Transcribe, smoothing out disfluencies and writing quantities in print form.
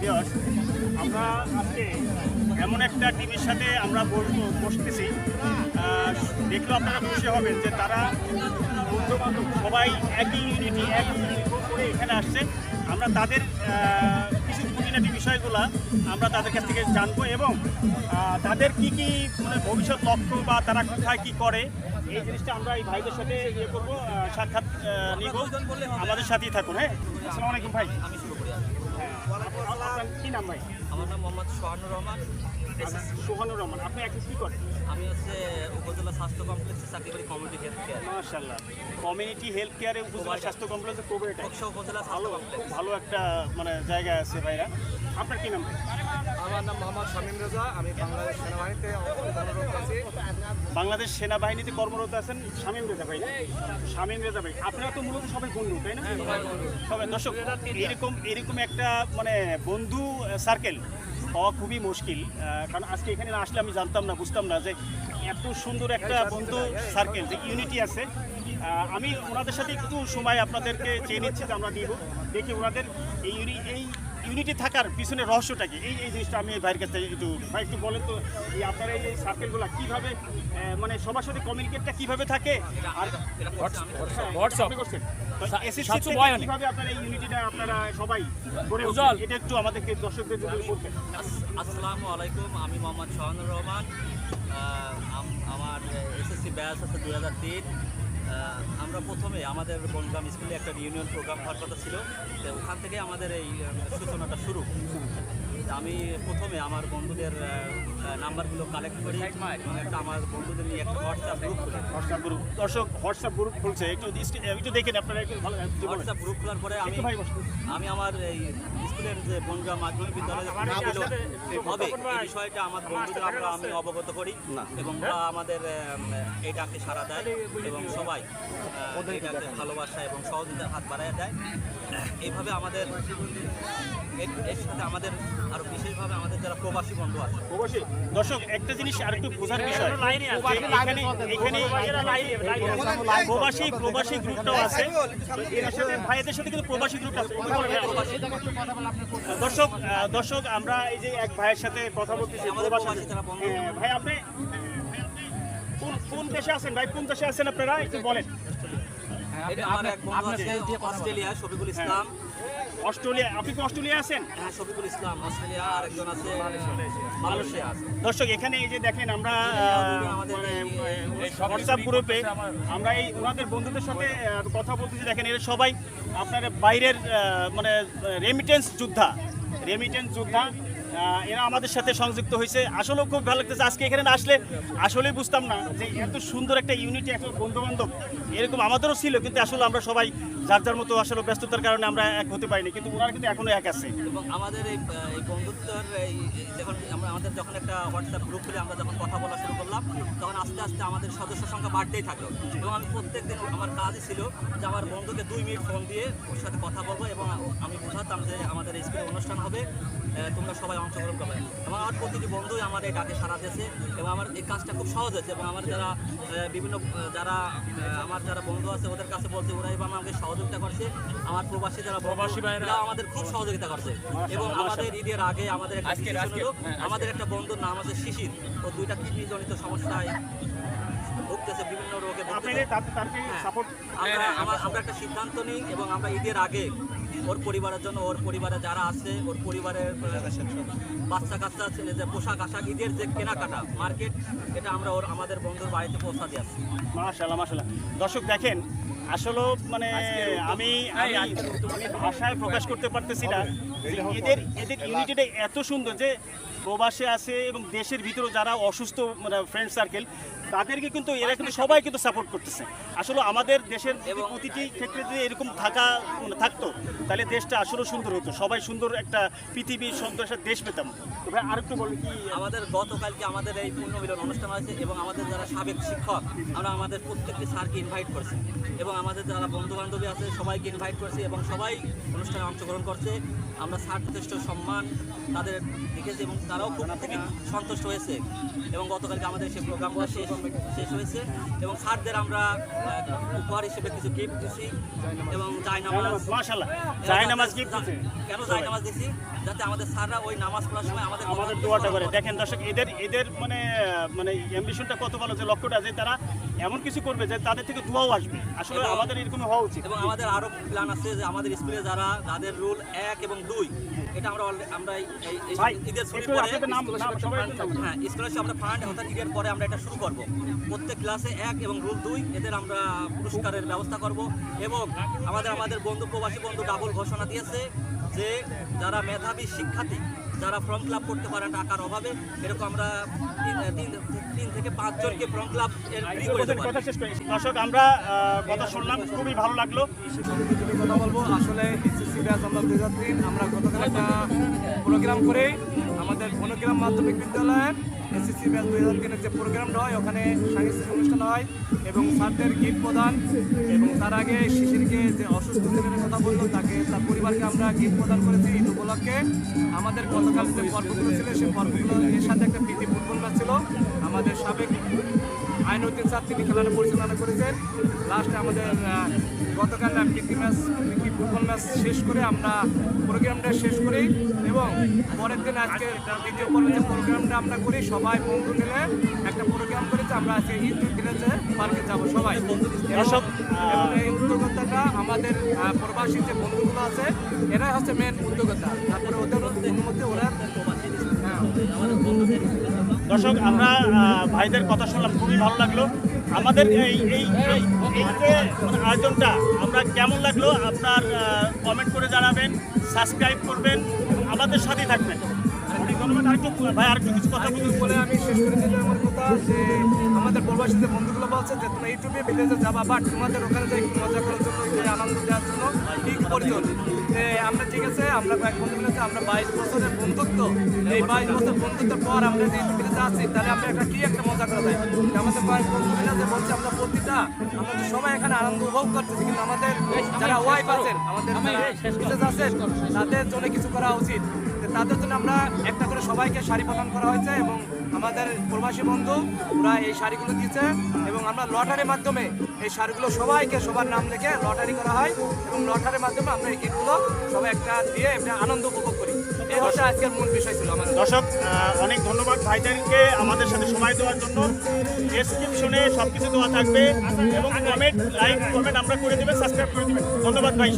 Viewers, আমরা আজকে এমন একটা টিমের সাথে আমরা বসতেছি, দেখলেও আপনারা খুশি হবেন যে তারা বন্ধুবান্ধব সবাই একই ইউনিটি একই ইউনিফর্ম করে এখানে আসছে। আমরা তাদের কিছু খুঁটিনাটি বিষয়গুলো আমরা তাদের কাছ থেকে জানবো এবং তাদের কি কি মানে ভবিষ্যৎ লক্ষ্য বা তারা কোথায় কী করে এই জিনিসটা আমরা এই ভাইদের সাথে ইয়ে করবো, সাক্ষাৎ নিব। আমাদের সাথেই থাকুন। হ্যাঁ, আসসালামু আলাইকুম ভাই। আমি শুরু করি। আপনার কী নাম ভাই? আমার নাম মোহাম্মদ সোহানুর রহমান। সোহানুর রহমান। আপনি এখন কী করেন? আমি হচ্ছে উপজেলা স্বাস্থ্য কমপ্লেক্সে চাকরি করি, কমিউনিটি হেলথ কেয়ার। মাশাআল্লাহ, কমিউনিটি হেলথ কেয়ারে উপজেলা স্বাস্থ্য কমপ্লেক্সে কোভিড উপজেলা ভালো, খুব ভালো একটা মানে জায়গা আছে ভাইরা। আপনার কী নাম? আমার নাম মোহাম্মদ শামীম রেজা। আমি বাংলাদেশ সেনাবাহিনীতে কর্মরত আছি। বাংলাদেশ সেনাবাহিনীতে কর্মরত আছেন শামীম রেজা ভাই। শামীম রেজা ভাই, আপনারা তো মূলত সবাই বন্ধু, তাই না? সবাই। দর্শক, এরকম একটা মানে বন্ধু সার্কেল হওয়া খুবই মুশকিল, কারণ আজকে এখানে না আসলে আমি জানতাম না, বুঝতাম না যে এত সুন্দর একটা বন্ধু সার্কেল, যে ইউনিটি আছে। আমি ওনাদের সাথে একটু সময় আপনাদেরকে চেয়ে নিচ্ছি যে আমরা দিব, দেখি ওনাদের এই ইউনিটি থাকার পিছনে রহস্যটা কি। এই জিনিসটা আমি ভাইয়ের কাছে একটু বলেন তো, এই আপনারা এই সার্কেলগুলো কীভাবে মানে সবার সাথে কমিউনিকেটটা কীভাবে থাকে, আর কীভাবে আপনারা এই ইউনিটিটা আপনারা সবাই গড়ে ওঠেন, এটা একটু আমাদেরকে দর্শকদের যদি বলতেন। আসসালামু আলাইকুম, আমি মোহাম্মদ সোহানুর রহমান। আমার এসএসসি ব্যাচ আছে 2003। আমরা প্রথমে আমাদের বনগ্রাম স্কুলে একটা রিউনিয়ন প্রোগ্রাম হওয়ার কথা ছিল, তো ওখান থেকে আমাদের এই সূচনাটা শুরু। আমি প্রথমে আমার বন্ধুদের নাম্বারগুলো কালেক্ট করি এবং একটা আমার বন্ধুদের নিয়ে একটা হোয়াটসঅ্যাপ গ্রুপ খুলি। দর্শক হোয়াটসঅ্যাপ গ্রুপ খুলছে, একটু দেখেন আপনারা। হোয়াটসঅ্যাপ গ্রুপ খোলার পরে আমি আমার এই স্কুলের যে বনগ্রাম মাধ্যমিক বিদ্যালয়ে হবে এই বিষয়টা আমার বন্ধুদের আমি অবগত করি এবং ওরা আমাদের এই ডাকে সাড়া দেয় এবং সবাই এটাকে ভালোবাসা এবং সহযোগিতার হাত বাড়ায় দেয়। এইভাবে আমাদের এর সাথে আমাদের আরো বিশেষভাবে আমাদের যারা প্রবাসী বন্ধু আছে। প্রবাসী দর্শক, একটা জিনিস আর একটু বোঝার বিষয়, এখানে প্রবাসী গ্রুপটাও আছে, এর সাথে ভাইদের সাথে কিন্তু প্রবাসী গ্রুপ আছে। দর্শক আমরা এই যে এক ভাইয়ের সাথে কথা বলতেছি, ভাই আপনি কোন দেশে আছেন ভাই? কোন দেশে আছেন আপনারা একটু বলেন। আমার এক বন্ধু আছে অস্ট্রেলিয়া, শফিকুল ইসলাম। অস্ট্রেলিয়া? আপনি কি অস্ট্রেলিয়া আছেন? হ্যাঁ, শফিকুল ইসলাম অস্ট্রেলিয়া, আরেকজন আছে মালয়েশিয়া আছে। দর্শক, এখানে এই যে দেখেন আমরা হোয়াটসঅ্যাপ গ্রুপে আমরা এই ওনাদের বন্ধুদের সাথে কথা বলতেছি। দেখেন এরা সবাই আপনার বাইরের মানে রেমিটেন্স যোদ্ধা। এরা আমাদের সাথে সংযুক্ত হয়েছে। আসলেও খুব ভালো লাগতেছে। আজকে এখানে না আসলে আসলেই বুঝতাম না যে এত সুন্দর একটা ইউনিটি, এত বন্ধুবান্ধব এরকম আমাদেরও ছিল, কিন্তু আসলে আমরা সবাই যার যার মতো আসলে ব্যস্ততার কারণে আমরা এক হতে পারিনি, কিন্তু ওনারা কিন্তু এখনো এক আছে। এবং আমাদের এই বন্ধুত্বের আমাদের যখন একটা হোয়াটসঅ্যাপ গ্রুপ খুলে আমরা যখন কথা বলা শুরু করলাম, তখন আস্তে আস্তে আমাদের সদস্য সংখ্যা বাড়তেই থাকলো এবং আমি প্রত্যেক দিন আমার কাজই ছিল যে আমার বন্ধুকে 2 মিনিট ফোন দিয়ে ওর সাথে কথা বলবো এবং আমি বোঝাতাম যে আমাদের এই স্কুলে অনুষ্ঠান হবে, তোমরা সবাই অংশগ্রহণ করবে। এবং আমার প্রতিটি বন্ধুই আমার এই ডাকে সাড়া দিয়েছে এবং আমার এই কাজটা খুব সহজ হয়েছে। এবং আমার যারা বিভিন্ন আমার যারা বন্ধু আছে ওদের কাছে বলছে, ওরাই বা আমাকে সহযোগিতা করছে। আমার প্রবাসী যারা প্রবাসী ভাইরা আমাদের খুব সহযোগিতা করছে। এবং আমাদের ঈদের আগে আমাদের আমাদের একটা বন্ধুর নাম আছে শিশির, ও 2টা কিডনি জনিত সমস্যায় ভুগতেছে, বিভিন্ন রোগে আমরা একটা সিদ্ধান্ত নিই এবং আমরা ঈদের আগে ওর পরিবারের জন্য, ওর পরিবারে যারা আছে, ওর পরিবারের বাচ্চা কাচ্চা ছেলে যে পোশাক আশাক ঈদের যে কেনাকাটা মার্কেট, এটা আমরা আমাদের বন্ধুর বাড়িতে পৌঁছা দিয়ে আসছি। মাশাআল্লাহ। দর্শক দেখেন, আসলে মানে আমি ভাষায় প্রকাশ করতে পারতেছি না। এদের ইউনিটিটা এত সুন্দর যে প্রবাসে আছে এবং দেশের ভিতরে যারা অসুস্থ মানে ফ্রেন্ড সার্কেল, তাদেরকে কিন্তু এরা কিন্তু সবাই কিন্তু সাপোর্ট করতেছে। আসলে আমাদের দেশের প্রতিটি ক্ষেত্রে যদি এরকম থাকতো তাহলে দেশটা আসলে সুন্দর হতো, সবাই সুন্দর একটা পৃথিবীর সুন্দর একটা দেশ পেতাম। তো ভাই আরেকটু বলুন কি। আমাদের গতকালকে আমাদের এই পুণ্যমিলন অনুষ্ঠান হয়েছে এবং আমাদের যারা সাবেক শিক্ষক, আমরা আমাদের প্রত্যেকটি স্যারকে ইনভাইট করছি এবং আমাদের যারা বন্ধু বান্ধবী আছে সবাইকে ইনভাইট করছি এবং সবাই অনুষ্ঠানে অংশগ্রহণ করছে। আমরা স্যার যথেষ্ট সম্মান তাদের দেখেছি এবং তারাও খুব সন্তুষ্ট হয়েছে। এবং গতকালকে আমাদের সেই প্রোগ্রামটা শেষ হয়েছে এবং স্যারদের আমরা উপহার হিসেবে কিছু গিফট দিচ্ছি এবং জায়নামাজ। মাশাআল্লাহ। জায়নামাজ gift দিছে। কেন জায়নামাজ দিছি? যাতে আমাদের স্যাররা ওই নামাজ পড়ার সময় আমাদের দোয়াটা করে। দেখেন দর্শক, এদের মানে মানে অ্যাম্বিশনটা কত ভালো, যে লক্ষ্যটা যে তারা এমন কিছু করবে যে তাদের থেকে দোয়াও আসবে। আসলে এবং- আমাদের এরকম হওয়া উচিত। এবং আমাদের আরো প্ল্যান আছে যে আমাদের স্কুলে যাদের রুল 1 এবং 2 এটা আমরা এই ভাই, ঈদের ছুটির একটু পরে আপনাদের নাম সবাই একটু নাম। হ্যাঁ স্কলারশিপ আমরা ফান্ড অর্থাৎ ঈদের পরে আমরা এটা শুরু করব। প্রত্যেক ক্লাসে 1 এবং রুল 2 এদের আমরা পুরস্কারের ব্যবস্থা করব। এবং আমাদের বন্ধু প্রবাসী বন্ধু ডাবল ঘোষণা দিয়েছে যে যারা মেধাবী শিক্ষার্থী যারা ফর্ম ফিল আপ করতে পারেন টাকার অভাবে, এরকম আমরা 3 থেকে 5 জনকে ফর্ম ফিল আপ ফ্রি করে দেবো। কথা শেষ করি। দর্শক, আমরা কথা শুনলাম, খুবই ভালো লাগলো। কথা বলবো আসলে এসএসসি ব্যাচ আমরা 2003 আমরা গতকাল একটা প্রোগ্রাম করে আমাদের বনগ্রাম মাধ্যমিক বিদ্যালয়ের এসএসসি ব্যাচ 2003 যে প্রোগ্রামটা হয় ওখানে সাংস্কৃতিক অনুষ্ঠান হয় এবং স্যারদের গিফট প্রদান, এবং তার আগে শিশিরকে যে অসুস্থ ছেলের কথা বললো তাকে তার পরিবারকে আমরা গিফট প্রদান করেছি ঈদ উপলক্ষে। আমাদের গতকাল যে পর্বগুলো ছিল সেই পর্বগুলো এর সাথে একটা প্রীতি ফুটবল ম্যাচ ছিল। আমাদের সাবেক আইনউদ্দিন স্যার তিনি খেলাটা পরিচালনা করেছেন। লাস্টে আমাদের গতকাল প্রীতি ফুটবল ম্যাচ শেষ করে আমরা প্রোগ্রামটা শেষ করি এবং পরের দিন আজকে দ্বিতীয় পর্বে যে প্রোগ্রামটা আমরা করি সবাই বন্ধু মিলে একটা প্রোগ্রাম করেছি। আমরা আজকে ঈদ ভিলেজে পার্কে যাবো সবাই। দর্শক, এবং এই উদ্যোক্তাটা আমাদের প্রবাসী যে বন্ধুগুলো আছে এরাই হচ্ছে মেন উদ্যোক্তা, তারপরে ওদের অনুমতি ওরা হ্যাঁ দর্শক, আমরা ভাইদের কথা শুনলাম, খুবই ভালো লাগলো। আমাদের এই এই এই এই যে আয়োজনটা আমরা কেমন লাগলো আপনার কমেন্ট করে জানাবেন, সাবস্ক্রাইব করবেন, আমাদের সাথে থাকবেন। অনেক ধন্যবাদ। আরেকটু ভাই, আরেকটু কিছু কথা বলুন। বলে আমি শেষ করে দিতে আমার কথা যে আমাদের প্রবাসী যে বন্ধুগুলো বলছে যে তোমরা ইউটিউবে ভিলেজে যাবা, বাট তোমাদের ওখানে যে একটু মজা করার জন্য যে আনন্দ দেওয়ার জন্য ঠিক পরিজন যে আমরা ঠিক আছে আমরা এক বন্ধু মিলেছে আমরা 22 বছরের বন্ধুত্ব, এই 22 বছর বন্ধুত্বের পর আমরা যে ইউটিউবে আছি তাহলে আমরা একটা মজা করা যায়। আমাদের কয়েক বন্ধু মিলে যে বলছে আমরা প্রতিটা আমরা তো সবাই এখানে আনন্দ উপভোগ করতেছি, কিন্তু আমাদের যারা ওয়াইফ আছেন আমাদের যারা আছেন তাদের জন্য কিছু করা উচিত। তাদের জন্য আমরা একটা করে সবাইকে শাড়ি প্রদান করা হয়েছে এবং আমাদের প্রবাসী বন্ধু ওরা এই শাড়িগুলো দিচ্ছে এবং আমরা লটারির মাধ্যমে এই শাড়িগুলো সবাইকে সবার নাম লিখে লটারি করা হয় এবং লটারির মাধ্যমে আমরা এই গিফটগুলো সবাই একটা দিয়ে একটা আনন্দ উপভোগ করি। এই হচ্ছে আজকের মূল বিষয় ছিল আমাদের। দর্শক, অনেক ধন্যবাদ ভাইদেরকে আমাদের সাথে সময় দেওয়ার জন্য। ডেসক্রিপশনে সব কিছু দেওয়া থাকবে এবং কমেন্ট, লাইক, কমেন্ট আমরা করে দেবেন, সাবস্ক্রাইব করে দেবেন। ধন্যবাদ ভাই।